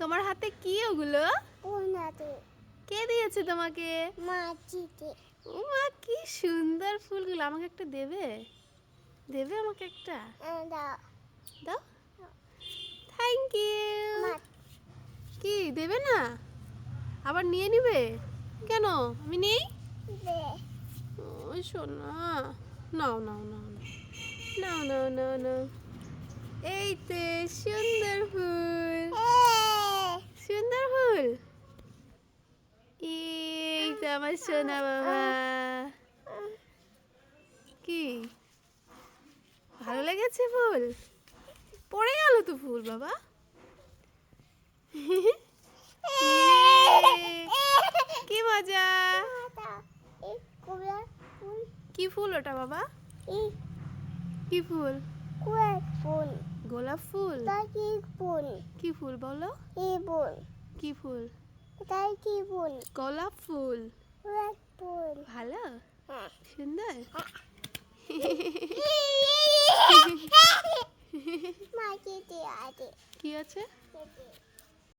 তোমার হাতে কি ওগুলো? কে দিয়েছে তোমাকে? ও মা, কি সুন্দর ফুলগুলো! আমাকে একটা দেবে? দেবে আমাকে একটা? দাও। Thank you. কি দেবে না? আবার নিয়ে নিবে? কেন? আমি নেই? ও সোনা, নাও নাও নাও নাও নাও নাও নাও। এই তো সুন্দর ফুল, সুন্দর ফুল। এই তো আমার সোনা বাবা। কি ভালো লেগেছে ফুল? পড়ে গেল তো ফুল বাবা। কি মজা! কি ফুল ওটা বাবা? কি ফুল? গোলাপ ফুল? কি ফুল বলো? কি ফুল? গোলাপ ফুল। ভালো, সুন্দর। কি আছে?